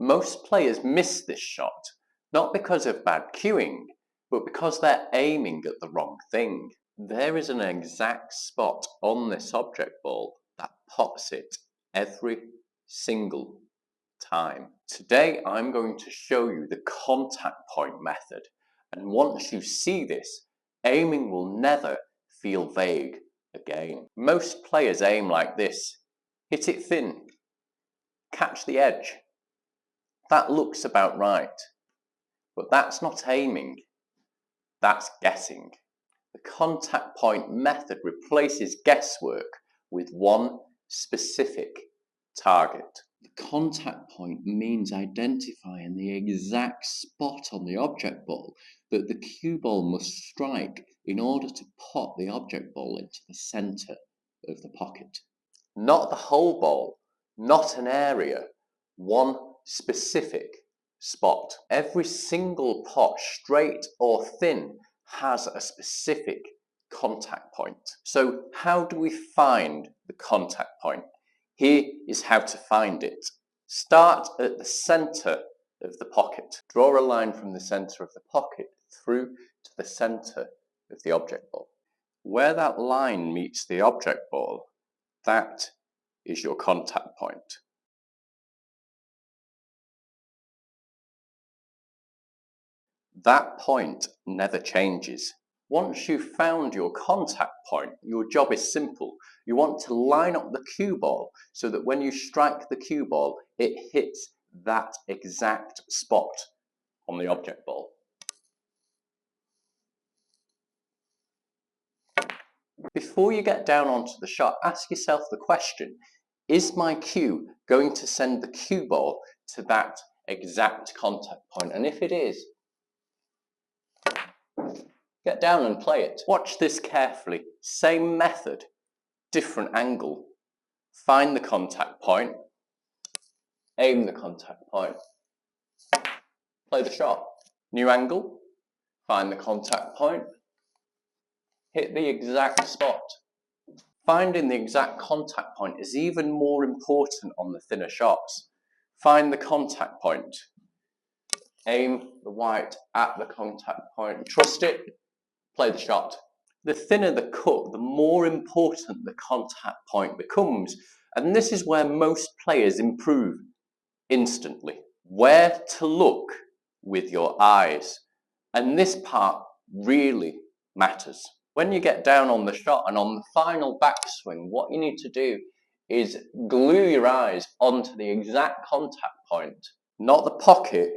Most players miss this shot, not because of bad cueing, but because they're aiming at the wrong thing. There is an exact spot on this object ball that pops it every single time. Today I'm going to show you the contact point method, and once you see this, aiming will never feel vague again. Most players aim like this: hit it thin, catch the edge. That looks about right, but that's not aiming, that's guessing. The contact point method replaces guesswork with one specific target. The contact point means identifying the exact spot on the object ball that the cue ball must strike in order to pop the object ball into the center of the pocket. Not the whole ball, not an area, one specific spot. Every single pot, straight or thin, has a specific contact point. So how do we find the contact point? Here is how to find it. Start at the center of the pocket. Draw a line from the center of the pocket through to the center of the object ball. Where that line meets the object ball, that is your contact point. That point never changes. Once you've found your contact point, your job is simple. You want to line up the cue ball so that when you strike the cue ball, it hits that exact spot on the object ball. Before you get down onto the shot, ask yourself the question: is my cue going to send the cue ball to that exact contact point? And if it is, get down and play it. Watch this carefully. Same method, different angle. Find the contact point, aim the contact point, play the shot. New angle, find the contact point, hit the exact spot. Finding the exact contact point is even more important on the thinner shots. Find the contact point, aim the white at the contact point, trust it, play the shot. The thinner the cut, the more important the contact point becomes, and this is where most players improve instantly. Where to look with your eyes, and this part really matters. When you get down on the shot and on the final backswing, what you need to do is glue your eyes onto the exact contact point, not the pocket,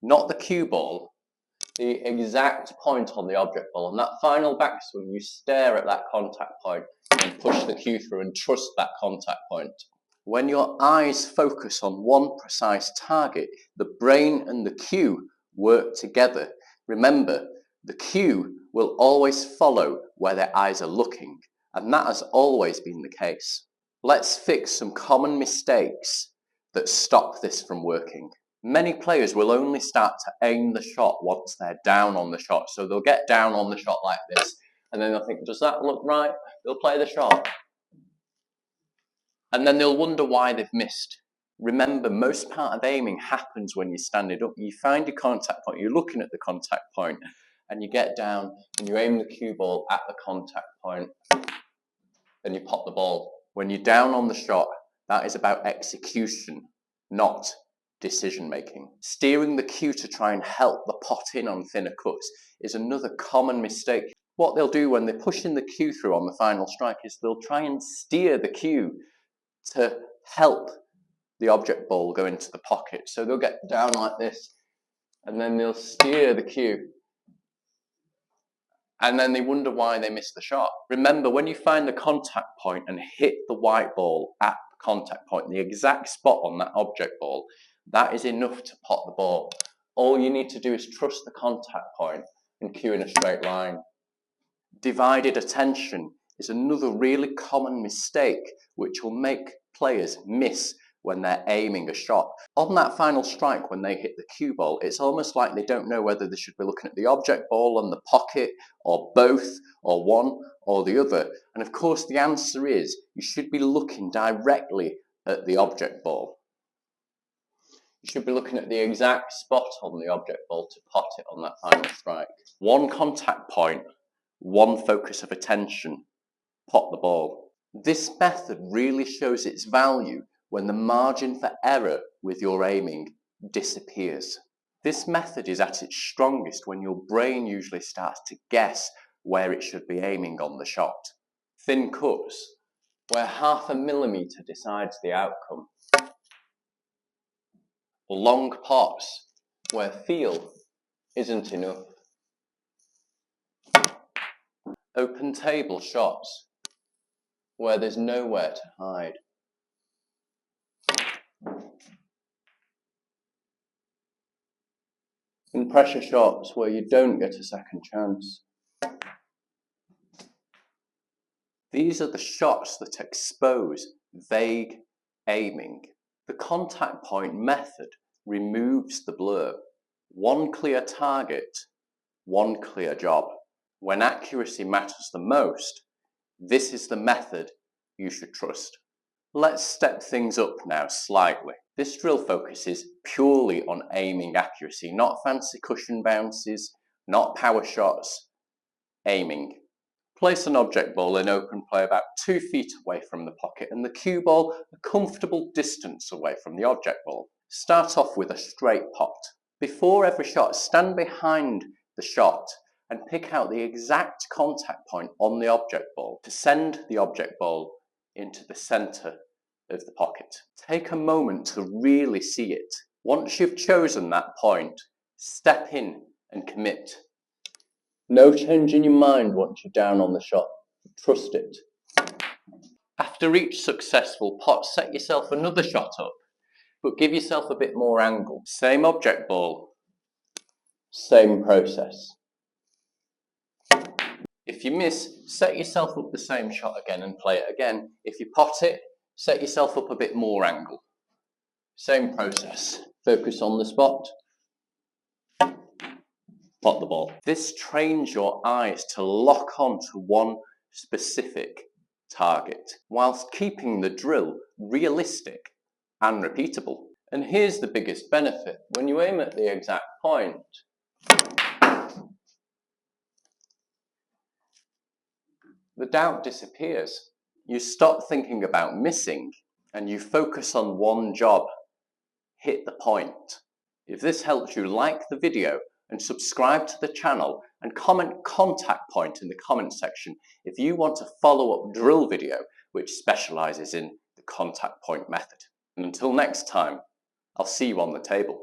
not the cue ball, the exact point on the object ball. On that final backswing, you stare at that contact point and push the cue through and trust that contact point. When your eyes focus on one precise target, the brain and the cue work together. Remember, the cue will always follow where their eyes are looking, and that has always been the case. Let's fix some common mistakes that stop this from working. Many players will only start to aim the shot once they're down on the shot. So they'll get down on the shot like this, and then they'll think, does that look right? They'll play the shot. And then they'll wonder why they've missed. Remember, most part of aiming happens when you're standing up. You find your contact point, you're looking at the contact point, and you get down and you aim the cue ball at the contact point, and you pop the ball. When you're down on the shot, that is about execution, not decision making. Steering the cue to try and help the pot in on thinner cuts is another common mistake. What they'll do when they're pushing the cue through on the final strike is they'll try and steer the cue to help the object ball go into the pocket. So they'll get down like this, and then they'll steer the cue, and then they wonder why they missed the shot. Remember, when you find the contact point and hit the white ball at the contact point, the exact spot on that object ball, that is enough to pot the ball. All you need to do is trust the contact point and cue in a straight line. Divided attention is another really common mistake which will make players miss when they're aiming a shot. On that final strike, when they hit the cue ball, it's almost like they don't know whether they should be looking at the object ball and the pocket, or both, or one or the other. And of course the answer is you should be looking directly at the object ball. You should be looking at the exact spot on the object ball to pot it on that final strike. One contact point, one focus of attention, pot the ball. This method really shows its value when the margin for error with your aiming disappears. This method is at its strongest when your brain usually starts to guess where it should be aiming on the shot. Thin cuts, where 0.5 millimeter decides the outcome. Long pots, where feel isn't enough. Open table shots, where there's nowhere to hide. And pressure shots, where you don't get a second chance. These are the shots that expose vague aiming. The contact point method removes the blur. One clear target, one clear job. When accuracy matters the most, this is the method you should trust. Let's step things up now slightly. This drill focuses purely on aiming accuracy, not fancy cushion bounces, not power shots, aiming. Place an object ball in open play about 2 feet away from the pocket and the cue ball a comfortable distance away from the object ball. Start off with a straight pot. Before every shot, stand behind the shot and pick out the exact contact point on the object ball to send the object ball into the center of the pocket. Take a moment to really see it. Once you've chosen that point, step in and commit. No change in your mind once you're down on the shot. Trust it. After each successful pot, set yourself another shot up, but give yourself a bit more angle. Same object ball, same process. If you miss, set yourself up the same shot again and play it again. If you pot it, set yourself up a bit more angle. Same process. Focus on the spot. Pot the ball. This trains your eyes to lock on to one specific target, whilst keeping the drill realistic and repeatable. And here's the biggest benefit. When you aim at the exact point, the doubt disappears. You stop thinking about missing and you focus on one job. Hit the point. If this helps you, like the video and subscribe to the channel and comment contact point in the comment section if you want a follow-up drill video which specializes in the contact point method. And until next time, I'll see you on the table.